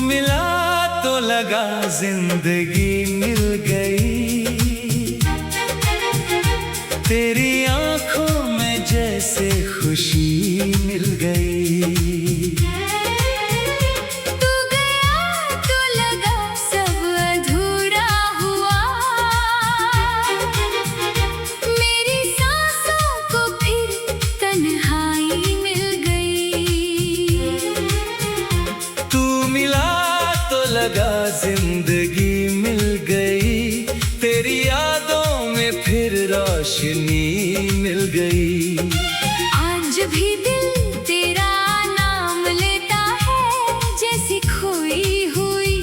मिला तो लगा जिंदगी मिल गई, तेरी आंखों में जैसे खुशी मिल गई। तू गया तो लगा सब अधूरा हुआ, मेरी सांसों को फिर तन्हाई मिल गई। तू मिला तो लगा जिंदगी मिल गई, तेरी यादों में फिर रोशनी मिल गई। आज भी दिल तेरा नाम लेता है, जैसी खोई हुई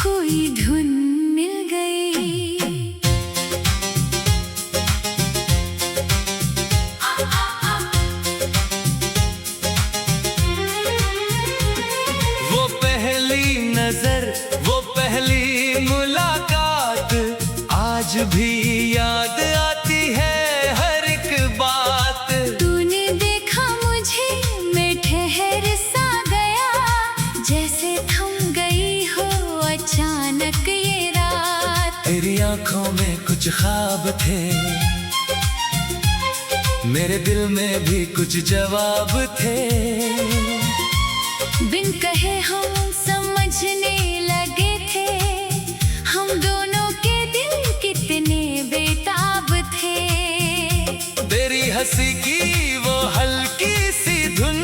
कोई धुन मिल गई। वो पहली नजर, वो पहली मुलाकात, आज भी याद आती है हर एक बात। तूने देखा मुझे, मैं ठहर सा गया, जैसे थम गई हो अचानक ये रात। तेरी आंखों में कुछ ख्वाब थे, मेरे दिल में भी कुछ जवाब थे। बिन कहे हम समझने लगे थे, हम दोनों के दिल कितने बेताब थे। तेरी हंसी की वो हल्की सी धुन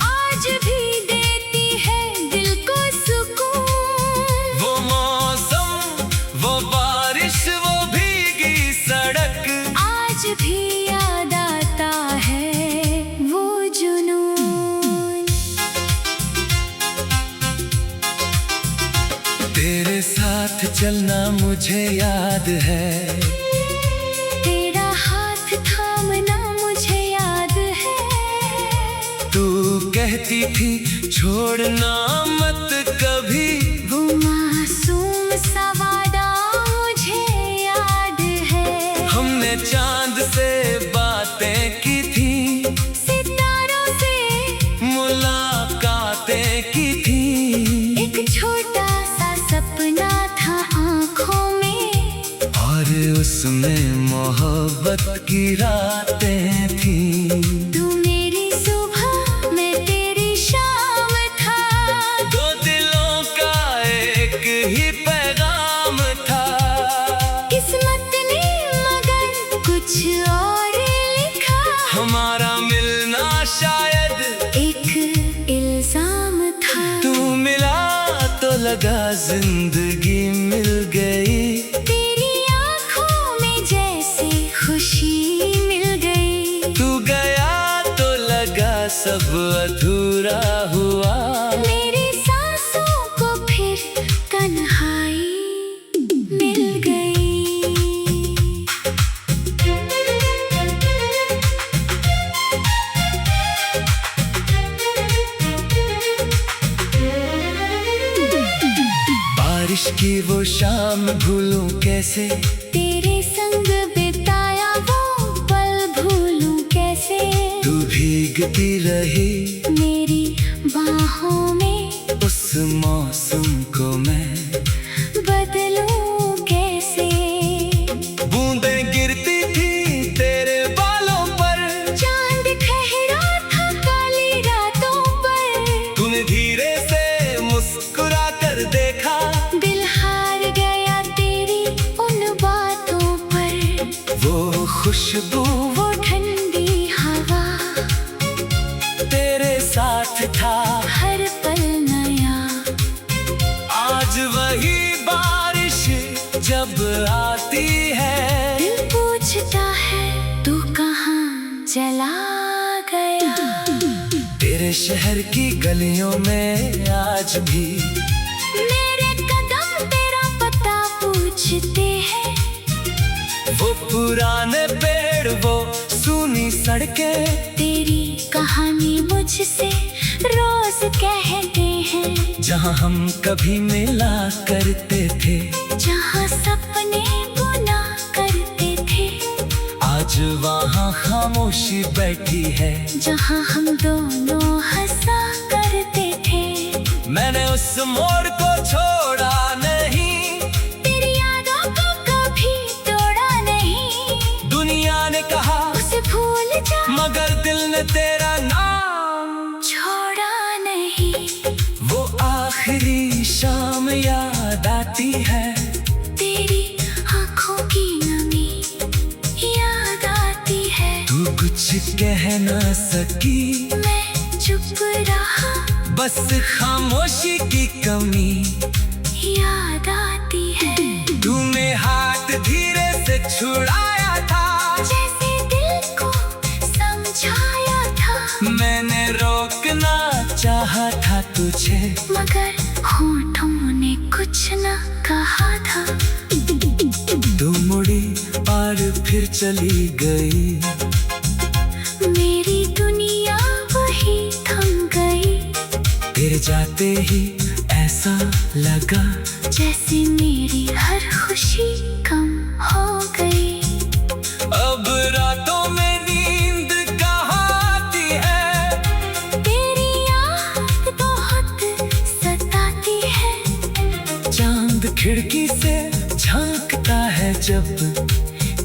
आज भी देती है दिल को सुकून। वो मौसम, वो बारिश, वो भीगी सड़क, आज भी याद आता है वो जुनून। तेरे साथ चलना मुझे याद है, तेरा हाथ थामना मुझे याद है। तू कहती थी छोड़ना मत कभी, वो मासूम सा वादा मुझे याद है। हमने चांद से बातें की थी, सितारों से मुलाकातें की थी। एक छोटा सा सपना था आँखों में, और उसमें मोहब्बत की रातें थी। तू मेरी सुबह मैं तेरी शाम था, दो दिलों का एक ही पैगाम था। किस्मत ने मगर कुछ और लिखा, हमारा मिलना शायद एक इल्जाम था। तू मिला तो लगा जिंदगी मिल गई, तेरी आँखों में जैसे खुशी मिल गई। तू गया तो लगा सब अधूरा हुआ। मेरी सांसों को फिर तन्हाई मिल गई। बारिश की वो शाम भूलूं कैसे, तेरे संग बिताया वो पल भूलूं कैसे। तू भीगती रही मेरी बाहों में, उस मौसम को मैं बदलूं कैसे। बूंदें गिरती थी तेरे बालों पर, चांद ठहरा था काली रातों पर। तूने धीरे से मुस्कुरा कर देखा, दिल हार गया तेरी उन बातों पर। वो खुशबू, वो ठंडी हवा, तेरे साथ था हर पल नया। आज वही बारिश जब आती है, दिल पूछता है तू कहाँ चला गया। तेरे शहर की गलियों में आज भी मेरे कदम तेरा पता पूछते हैं। वो पुराने पेड़, वो सूनी सड़कें, तेरी कहानी मुझसे रोज कहते हैं। जहाँ हम कभी मिला करते थे, जहाँ सपने बुना करते थे। आज वहाँ खामोशी बैठी है, जहाँ हम दोनों हंसा करते थे। मैंने उस मोड़ को छोड़ा नहीं, तेरी यादों को कभी तोड़ा नहीं। दुनिया ने कहा उसे भूल जा, मगर दिल ने तेरा नाम छोड़ा नहीं। वो आखिरी शाम याद आती है, तेरी आंखों की नमी याद आती है। तू कुछ कह न सकी, मैं चुप रहा, बस खामोशी की कमी याद आती है। तूने हाथ धीरे से छुड़ाया था, जैसे दिल को समझाया था। मैंने रोकना चाहा था तुझे, मगर होठों ने कुछ न कहा था। तू मुड़ी और फिर चली गई, मेरी दुनिया वही थम गई। तेरे जाते ही ऐसा लगा, जैसे मेरी हर खुशी कम हो गई। अब रातों में नींद कहाँ आती है, तेरी याद बहुत सताती है। चांद खिड़की से झांकता है जब,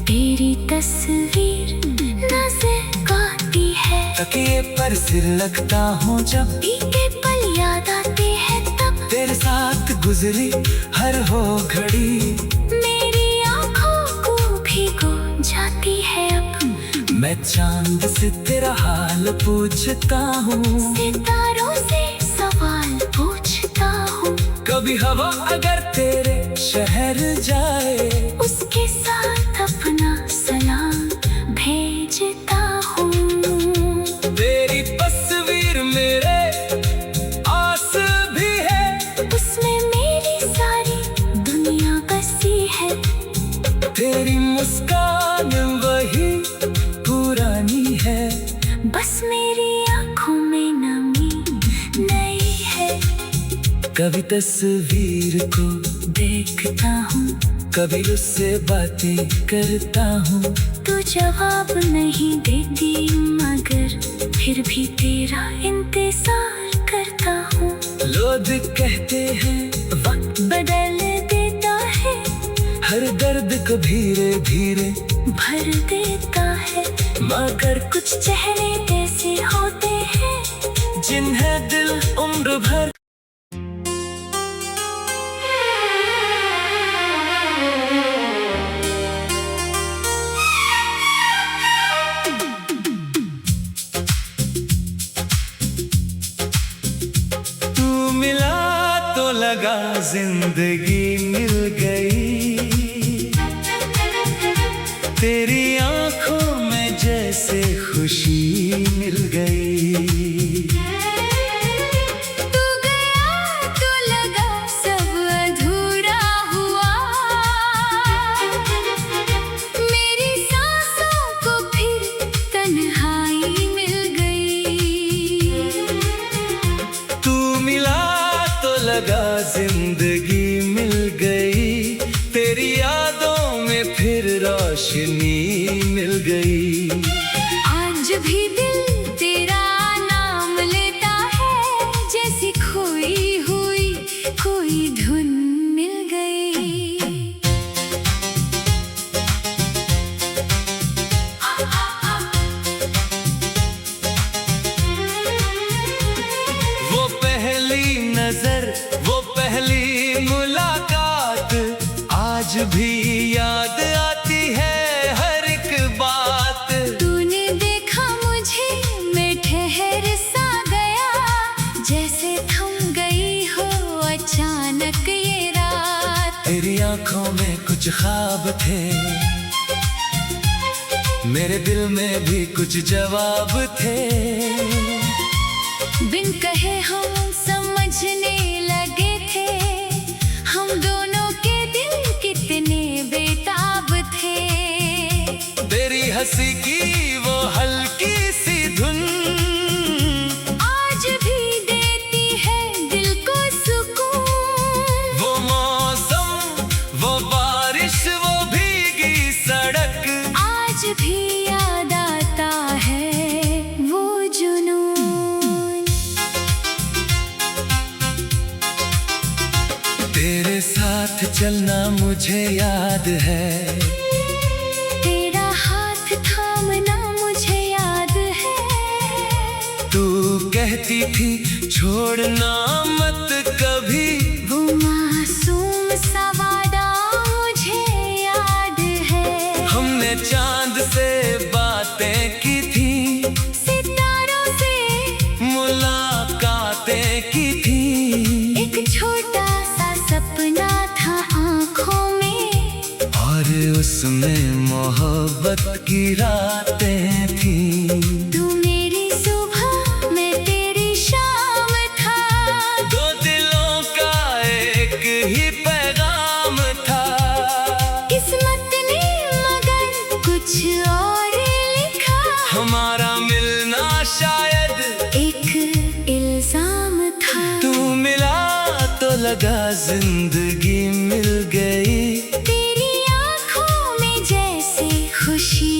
तेरी तस्वीर नजर आती है। तकिए पर सिर लगता हूँ जब, बीते पल याद आते हैं तब। तेरे साथ गुजरी हर हो घड़ी, मेरी आंखों को भिगो जाती है अब। मैं चांद से तेरा हाल पूछता हूँ, सितारों से सवाल पूछता हूँ। कभी हवा अगर तेरे शहर जाए, उसके साथ अपना सलाम भेजता हूँ। तेरी तस्वीर मेरे आस भी है, उसमें मेरी सारी दुनिया बसी है। तेरी मुस्कान वही पुरानी है, बस मेरी आंखों में नमी नई है। कभी तस्वीर को देखता हूँ, कभी उससे बातें करता हूँ। तू जवाब नहीं देती, मगर फिर भी तेरा इंतजार करता हूँ। लोग कहते हैं वक्त बदल देता है, हर दर्द को धीरे धीरे भर देता है। मगर कुछ चेहरे ऐसे होते हैं, जिन्हें दिल उम्र भर लगा, जिंदगी मिल गई। तेरी आंखों में जैसे खुशी मिल गई। तू गया तो लगा सब अधूरा हुआ, मेरी सांसों को फिर तन्हाई मिल गई। तू मिला तो लगा, जिंदगी मिल गई। तेरी यादों में फिर रोशनी मिल गई। आज भी दिल तेरा नाम लेता है, जैसी खोई हुई कोई धुन मिल गई। वो पहली नजर, वो पहली मुलाकात, आज भी याद आती है हर एक बात। तूने देखा मुझे, मैं ठहर सा गया, जैसे थम गई हो अचानक ये रात। तेरी आंखों में कुछ ख्वाब थे, मेरे दिल में भी कुछ जवाब थे। बिन कहे हम समझने लगे थे, हम दोनों के दिल कितने बेताब थे। तेरी हंसी की वो हल्की सी धुन आज भी देती है दिल को सुकून। वो मौसम, वो बारिश, वो भीगी सड़क, आज भी याद आता है वो जुनून। साथ चलना मुझे याद है, तेरा हाथ थामना मुझे याद है। तू कहती थी छोड़ना मत कभी, वो मासूम सा वादा मुझे याद है। हमने चांद से बातें की थी, सितारों से मुलाकातें की थी। एक छोटा सा सपना था आँखों में, और उसमें मोहब्बत की रातें थी। तू मेरी सुबह मैं तेरी शाम था। दो दिलों का एक ही पैगाम था। किस्मत ने मगर कुछ और लिखा, हमारा मिलना शायद एक इल्जाम था। तू मिला तो लगा जिंदगी मिल गई, तेरी आँखों में जैसे खुशी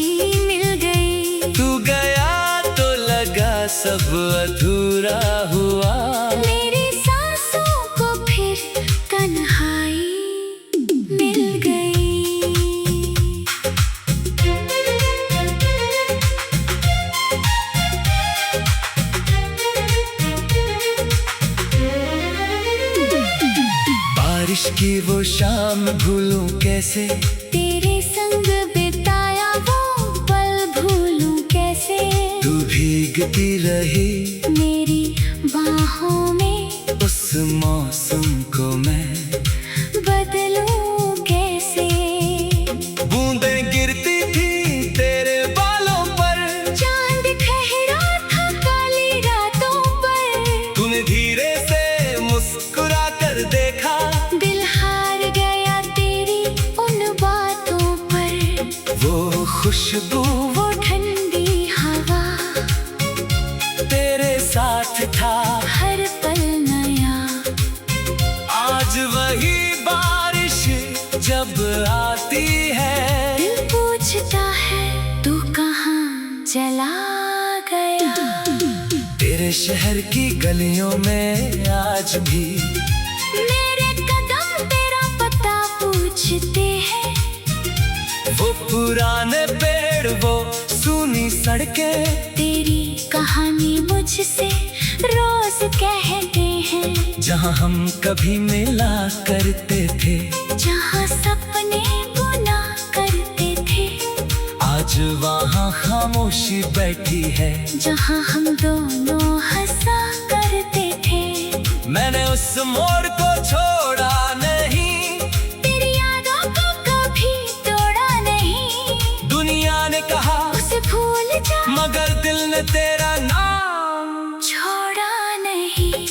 मिल गई। तू गया तो लगा सब अधूरा हुआ। मेरी सांसों को फिर तन्हाई मिल गई। बारिश की वो शाम भूलूं कैसे, तेरे संग बिताया वो पल भूलूं कैसे। तू भीगती रही मेरी बाहों में उस मौसम को मैं बदलूं कैसे। बूंदें गिरती थी तेरे बालों पर, चांद ठहरा था काली रातों पर। तूने धीरे से मुस्कुरा कर देखा, दिल हार गया तेरी उन बातों पर। वो खुशबू वो ठंडी हवा तेरे साथ था हर पल नया। आज वही बारिश जब आती है, दिल पूछता है तू कहाँ चला गया। तेरे शहर की गलियों में आज भी मेरे कदम तेरा पता पूछते हैं। वो पुराने पेड़ वो सूनी सड़कें, तेरी कहानी मुझसे रोज कहते हैं। जहाँ हम कभी मिला करते थे, जहाँ सपने बुना करते थे। आज वहाँ खामोशी बैठी है। जहाँ हम दोनों हंसा करते थे। मैंने उस मोड़ को छोड़ा नहीं, तेरी यादों को कभी तोड़ा नहीं। दुनिया ने कहा उसे भूल जा, मगर दिल ने तेरा नाम छोड़ा नहीं।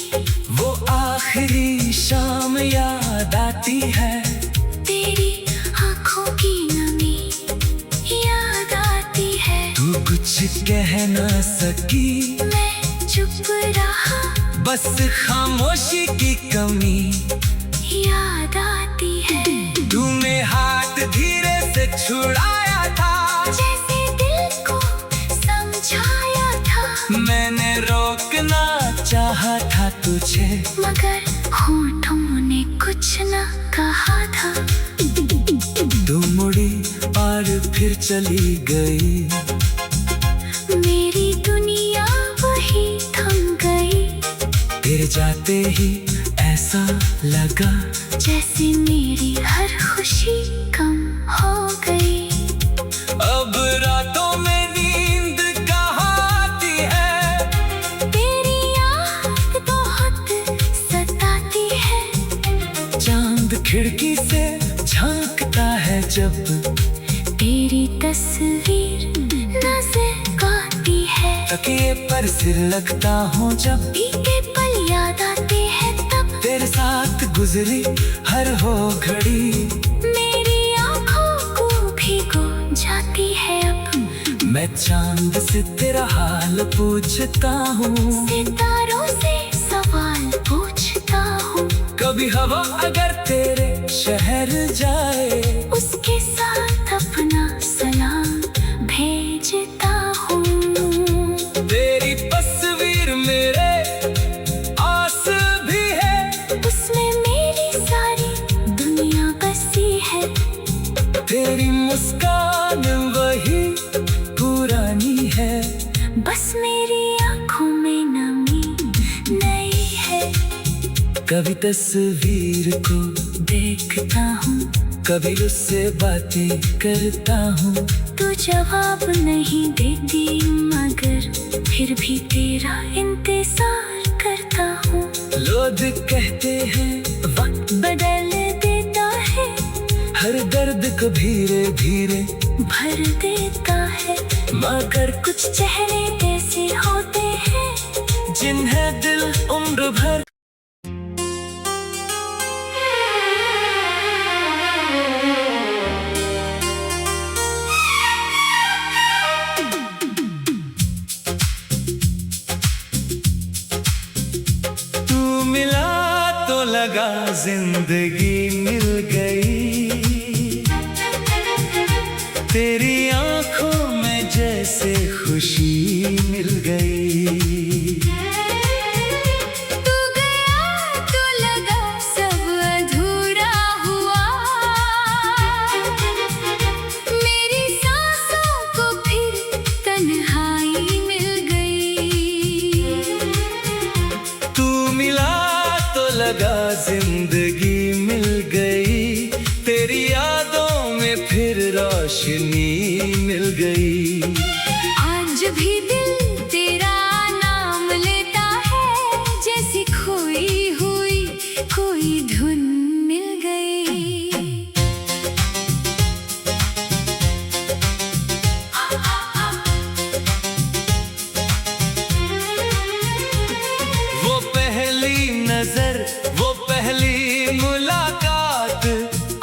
वो आखिरी शाम याद आती है, तेरी आँखों की नमी याद आती है। तू कुछ कह न सकी, मैं चुप रहा, बस खामोशी की कमी याद आती है। तूने हाथ धीरे से छुड़ाया था, जैसे दिल को समझाया था। मैंने रोकना चाहा था तुझे, मगर होठों ने कुछ न कहा था। तू मुड़ी और फिर चली गई। मेरी दुनिया वही थम गई। तेरे जाते ही ऐसा लगा, जैसे मेरी हर खुशी कम हो गई। अब रातों में नींद कहाँ आती है, तेरी याद बहुत सताती है। चांद खिड़की से झांकता है जब, तेरी तस्वीर नजर आती है। तकिए पर सिर लगता हूँ जब, बीते पल याद आते हैं तब। तेरे साथ गुजरी हर हो घड़ी, मेरी आँखों को भिगो जाती है अब। मैं चांद से तेरा हाल पूछता हूँ, सितारों से सवाल पूछता हूँ। कभी हवा अगर तेरे शहर जाए, उसके साथ अपना सलाम भेजता हूँ। तेरी तस्वीर मेरे आस भी है, उसमें मेरी सारी दुनिया कभी तस्वीर को देखता हूँ, कभी उससे बातें करता हूँ। तू जवाब नहीं देती मगर फिर भी तेरा इंतजार करता हूँ। लोग कहते हैं वक्त बदल देता है, हर दर्द को धीरे धीरे भर देता है, मगर कुछ चेहरे ऐसे होते हैं जिन्हें दिल उम्र भर तू मिला तो लगा जिंदगी मिल गई, तेरी आंखों में जैसे खुशी मिल गई। तू गया तो लगा सब अधूरा हुआ, मेरी सांसों को फिर तन्हाई मिल गई। तू मिला तो लगा जिंदगी मिल गई, तेरी यादों में फिर रोशनी मिल गई। आज भी दिल तेरा नाम लेता है, जैसी खोई हुई कोई धुन मिल गई। वो पहली नजर, वो पहली मुलाकात,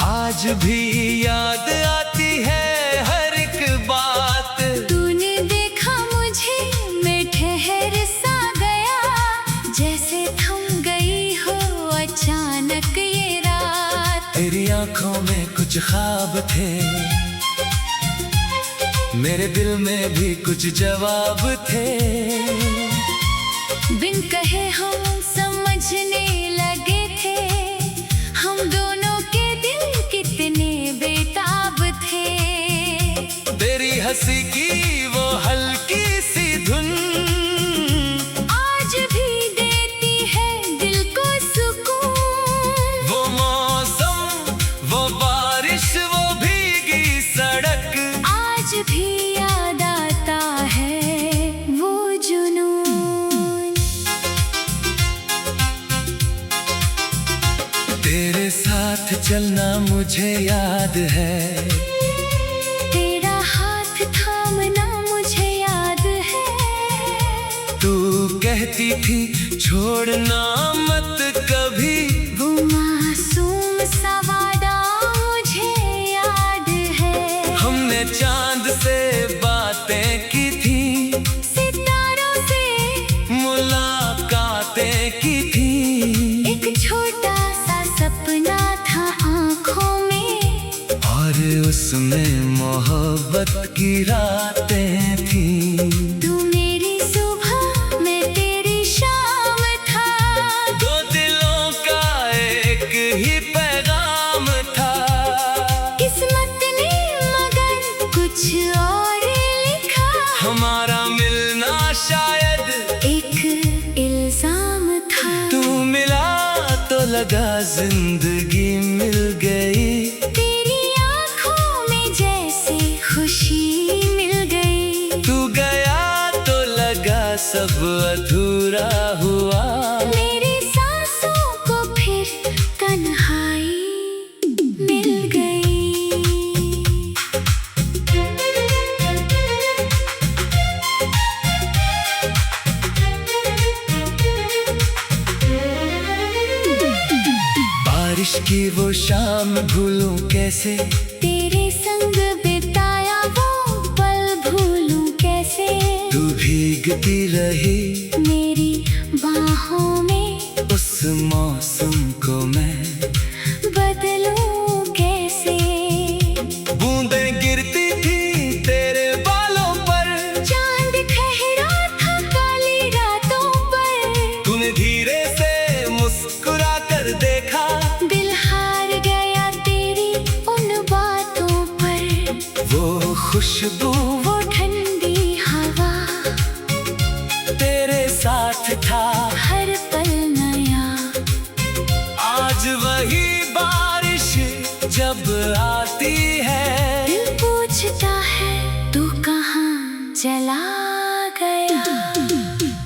आज भी याद आती है हर एक बात। तूने देखा मुझे, मैं ठहर सा गया, जैसे थम गई हो अचानक ये रात। तेरी आंखों में कुछ ख्वाब थे, मेरे दिल में भी कुछ जवाब थे। बिन कहे हम समझने लगे थे, हम दोनों के दिल कितने बेताब थे। तेरी हंसी की वो हल्की सी धुन आज भी देती है दिल को सुकून। वो मौसम, वो बारिश, वो भीगी सड़क, आज भी याद आता है वो जुनून। तेरे साथ चलना मुझे याद है, तेरा हाथ थामना मुझे याद है। तू कहती थी छोड़ना मत कभी, वो मासूम सा वादा मुझे याद है। हमने चांद से बातें की थी, सितारों से मुलाकातें की थी। एक छोटा सा सपना था आँखों में, और उसमें मोहब्बत की रातें थी। तू मेरी सुबह मैं तेरी शाम था, दो दिलों का एक ही पैगाम था। किस्मत ने मगर कुछ और लिखा, हमारा मिलना शायद एक इल्जाम था। तू मिला तो लगा जिंदगी मिल गई, तेरी आँखों में जैसे खुशी मिल गई। तू गया तो लगा सब अधूरा हुआ। मेरी सांसों को फिर तन्हाई मिल गई। बारिश की वो शाम भूलूं कैसे, तेरे संग बिताया वो पल भूलूं कैसे। तू भीगती रही मेरी बाहों में, उस मौसम को मैं बदलूं कैसे। बूंदें गिरती थी तेरे बालों पर, चांद ठहरा था काली रातों पर। तूने धीरे से मुस्कुरा कर देखा, दिल हार गया तेरी उन बातों पर। वो खुशबू, वो ठंडी हवा, तेरे साथ था हर पल नया। जब आती है, दिल पूछता है तू कहाँ चला गया।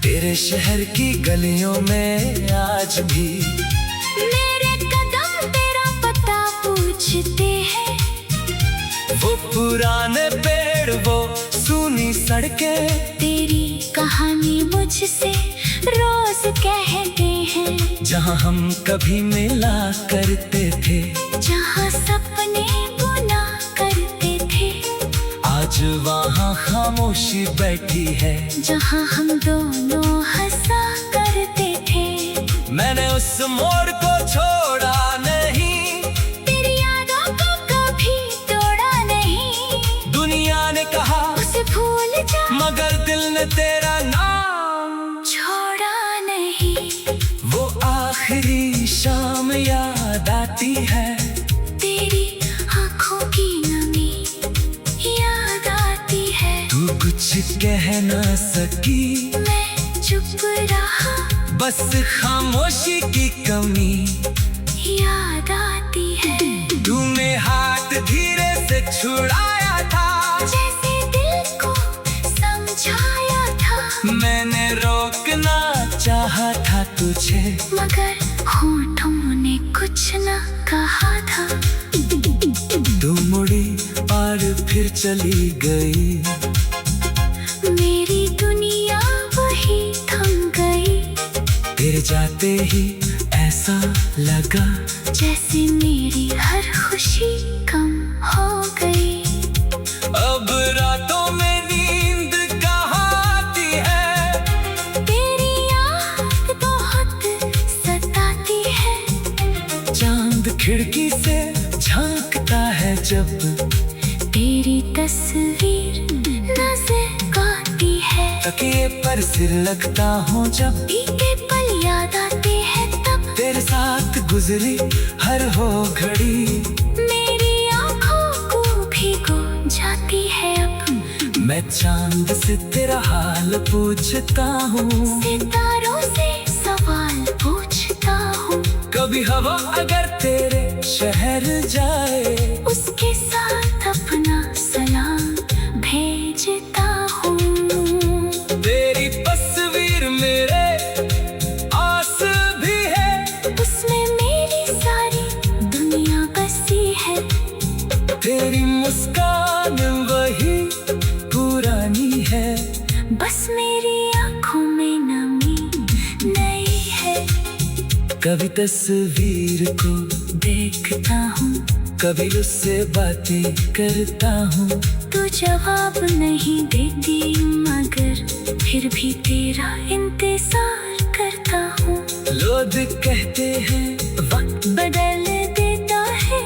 तेरे शहर की गलियों में आज भी मेरे कदम तेरा पता पूछते हैं। वो पुराने पेड़, वो सूनी सड़कें, तेरी कहानी मुझसे रोज कहते हैं। जहाँ हम कभी मिला करते थे, जहाँ सपने बुना करते थे, आज वहाँ खामोशी बैठी है। जहाँ हम दोनों हंसा करते थे। मैंने उस मोड़ को छोड़ा नहीं, तेरी यादों को कभी तोड़ा नहीं। दुनिया ने कहा उसे भूल जा, मगर दिल ने तेरा नाम छोड़ा नहीं। वो आखिरी शाम याद आती है, तेरी आँखों की नमी याद आती है। तू कुछ कह ना सकी, मैं चुप रहा, बस खामोशी की कमी याद आती है। तूने हाथ धीरे से छुड़ाया था, जैसे दिल को समझाया था। मैंने रोकना चाहा था तुझे, मगर होठों ने कुछ न कहा था। तू मुड़ी और फिर चली गई। मेरी दुनिया वही थम गई। तेरे जाते ही ऐसा लगा, जैसे मेरी हर खुशी कम हो गई। अब रातों में नींद कहाँ आती है, तेरी याद बहुत सताती है। चांद खिड़की से झांकता है जब, तेरी तस्वीर नजर आती है। तकिए पर सिर लगता हूँ जब, बीते पल याद आते हैं तब। तेरे साथ गुजरी हर हो घड़ी, मेरी आँखों को भिगो जाती है अब। मैं चांद से तेरा हाल पूछता हूँ, सितारों से सवाल पूछता हूँ। कभी हवा अगर तेरे शहर जाए, उसके साथ अपना सलाम भेजता हूँ। तेरी तस्वीर मेरे आस भी है, उसमें मेरी सारी दुनिया बसी है। तेरी मुस्कान वही पुरानी है, बस मेरी आँखों में नमी नई है। कभी तस्वीर को देखता हूँ, कभी उससे बातें करता हूँ। तू जवाब नहीं देती मगर फिर भी तेरा इंतजार करता हूँ। लोग कहते हैं वक्त बदल देता है,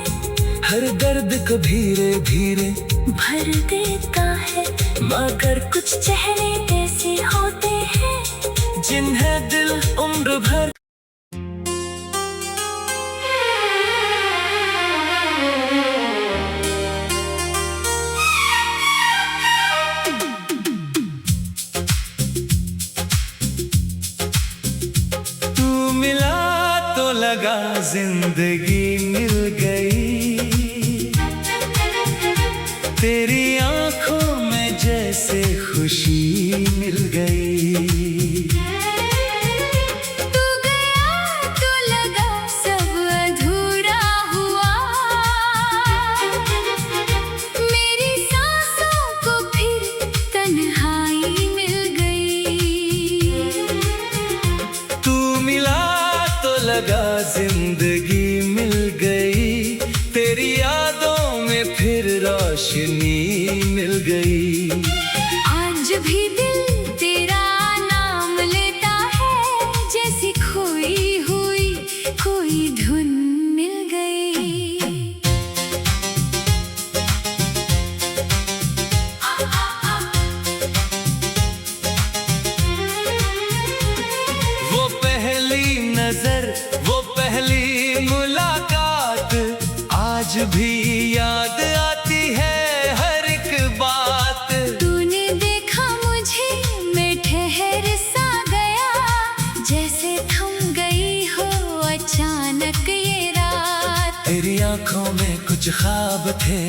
हर दर्द को धीरे धीरे भर देता है। मगर कुछ चेहरे ऐसे होते हैं जिन्हें दिल उम्र भर तू मिला तो लगा जिंदगी मिल गई। तेरी आंखों में जैसे खुशी मिल गई। तू गया तो लगा सब अधूरा हुआ। मेरी सांसों को फिर तन्हाई मिल गई। तू मिला तो लगा जिंदगी मिल गई। तेरी यादों में फिर रोशनी मिल गई। आज भी दिल तेरा नाम लेता है, जैसी खोई हुई कोई धुन मिल गई। वो पहली नजर, वो पहली कुछ ख्वाब थे,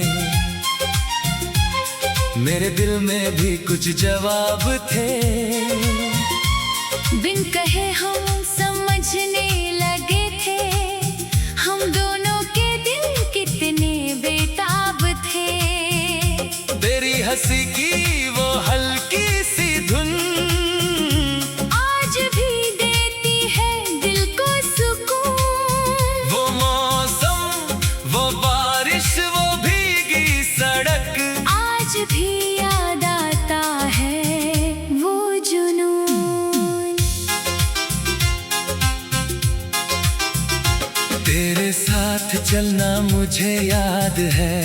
मेरे दिल में भी कुछ जवाब थे। बिन कहे हम समझने लगे थे, हम दोनों के दिल कितने बेताब थे। तेरी हंसी की वो हल्की सी धुन आज भी देती है दिल को सुकून। वो मौसम, वो बारिश, वो भीगी सड़क, आज भी याद आता है वो जुनून। तेरे साथ चलना मुझे याद है,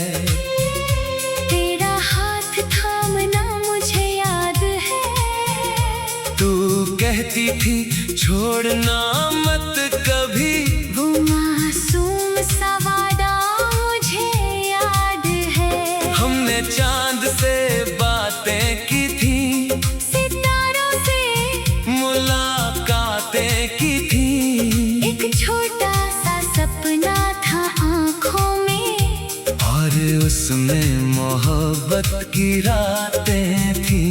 तेरा हाथ थामना मुझे याद है। तू कहती थी छोड़ना मत कभी, वो मासूम सा वादा मुझे याद है। हमने चांद से बातें की थी, सितारों से मुलाकातें की थी। एक छोटा सा सपना था आँखों में, और उसमें मोहब्बत की रातें थी।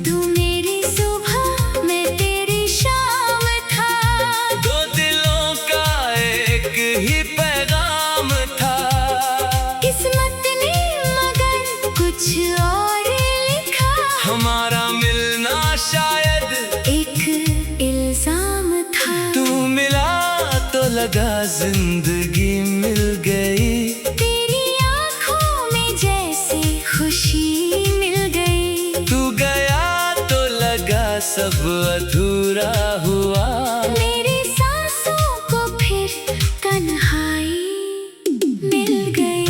तू मेरी सुबह मैं तेरी शाम था। दो दिलों का एक ही पैगाम था। किस्मत ने मगर कुछ और लिखा, हमारा मिलना शायद एक इल्जाम था। तू मिला तो लगा जिंदगी मिल गई, तेरी आँखों में जैसे खुशी मिल गई। तू गया तो लगा सब अधूरा हुआ। मेरी सांसों को फिर तन्हाई मिल गई।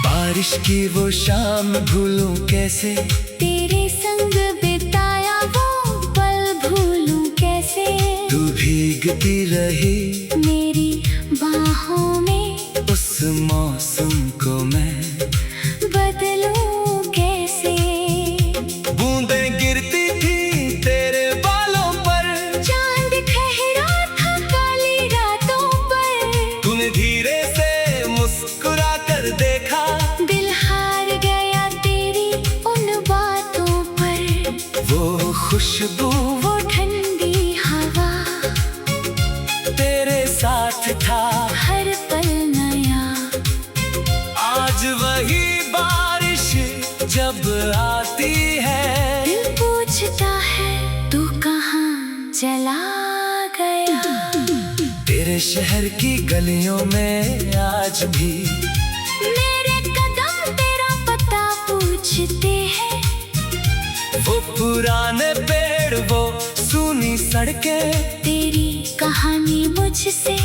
बारिश की वो शाम भूलूं कैसे, तेरे संग बिताया वो पल भूलूं कैसे। तू भीगती रही मेरी बाहों में, उस मौसम को मैं बदलूं कैसे। बूंदें गिरती थी तेरे बालों पर, चांद ठहरा था काली रातों पर। तूने धीरे से मुस्कुरा कर देखा, दिल हार गया तेरी उन बातों पर। वो खुशबू, वो ठंडी हवा, तेरे साथ था हर पल नया। आज वही बारिश जब आती है, दिल पूछता है तू कहाँ चला गया। तेरे शहर की गलियों में आज भी मेरे कदम तेरा पता पूछते हैं। वो पुराने पेड़, वो सूनी सड़कें, तेरी कहानी मुझसे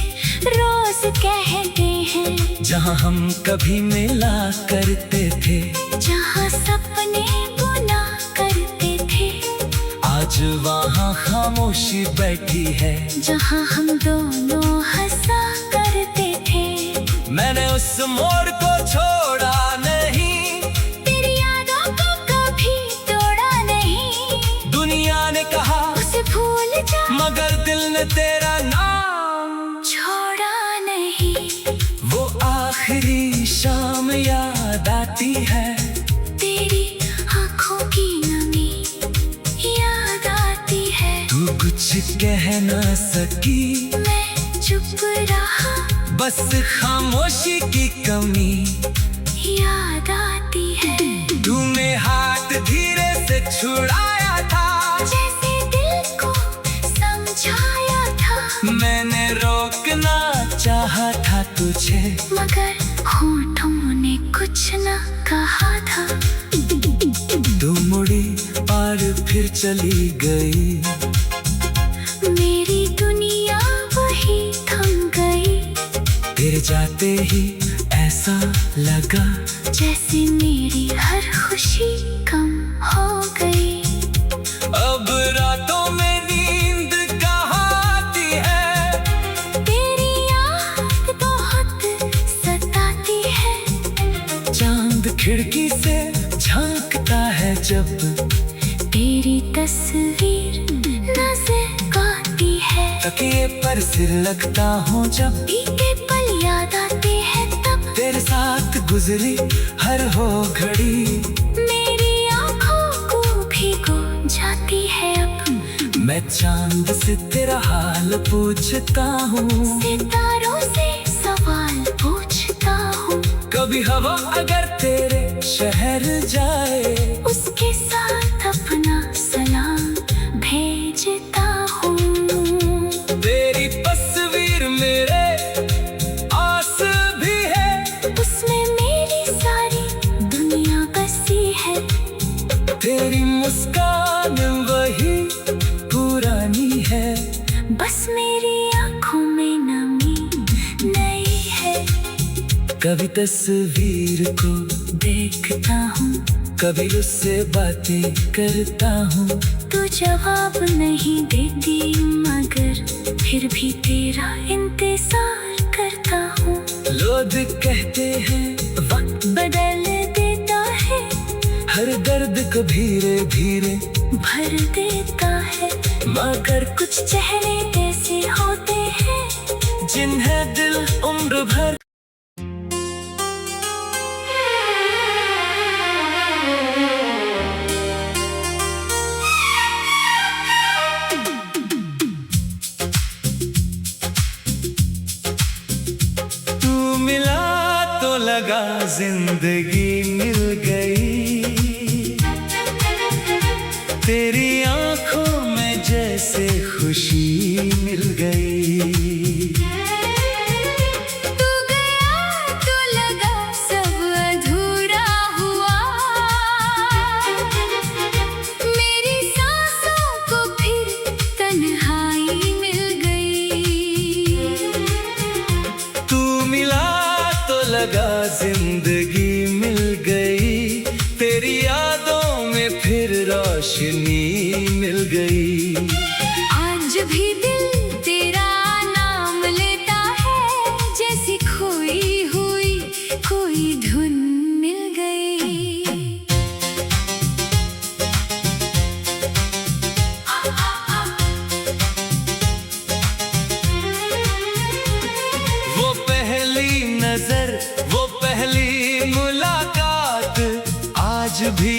रोज कहते हैं। जहाँ हम कभी मिला करते थे, जहाँ सपने बुना करते थे, आज वहाँ खामोशी बैठी है। जहाँ हम दोनों हंसा करते थे। मैंने उस मोड़ को छोड़ा नहीं, तेरी यादों को कभी तोड़ा नहीं। दुनिया ने कहा उसे भूल जा, मगर दिल ने तेरा नाम छोड़ा नहीं। वो आखिरी शाम याद आती है, तेरी आँखों की नमी याद आती है। तू कुछ कह न सकी, मैं चुप रहा, बस खामोशी की कमी याद आती है। तूने हाथ धीरे से छुड़ाया था, जैसे दिल को समझाया था। मैंने रोकना चाहा था तुझे, मगर होठों ने कुछ न कहा था। तू मुड़ी और फिर चली गई। मेरी दुनिया वही थम गई। तेरे जाते ही ऐसा लगा, जैसे मेरी हर खुशी कम हो गई। अब रातों में नींद कहाँ आती है, तेरी याद बहुत सताती है। चांद चांद खिड़की से झांकता है जब तेरी तस्वीर नजर आती है। तकिए पर सिर लगता हूँ जब बीते पल याद आते हैं तब तेरे साथ गुजरी हर हो घड़ी मेरी आँखों को भिगो जाती है अब। मैं चांद से तेरा हाल पूछता हूँ, सितारों से सवाल पूछता हूँ। कभी हवा अगर तेरे शहर जाए उसके साथ अपना सलाम भेजता हूँ। तेरी तस्वीर मेरे आस भी है, उसमें मेरी सारी दुनिया बसी है। तेरी मुस्कान वही पुरानी है, बस मेरी आँखों में नमी नई है। कभी तस्वीर को देखता हूँ, कभी उससे बातें करता हूँ। तू जवाब नहीं देती मगर फिर भी तेरा इंतजार करता हूँ। लोग कहते हैं वक्त बदल देता है, हर दर्द को धीरे धीरे भर देता है। मगर कुछ चेहरे ऐसे होते हैं जिन्हें दिल उम्र भर तू मिला तो लगा जिंदगी मिल गई, तेरी आंखों में जैसे खुशी मिल गई। तू गया तो लगा सब अधूरा हुआ, मेरी सांसों को फिर तन्हाई मिल गई। तू मिला तो लगा जिंदगी मिल गई, तेरी यादों में फिर रोशनी मिल गई। आज भी दिल तेरा नाम लेता है, जैसी खोई हुई कोई धुन मिल गई। वो पहली नजर, वो पहली मुलाकात आज भी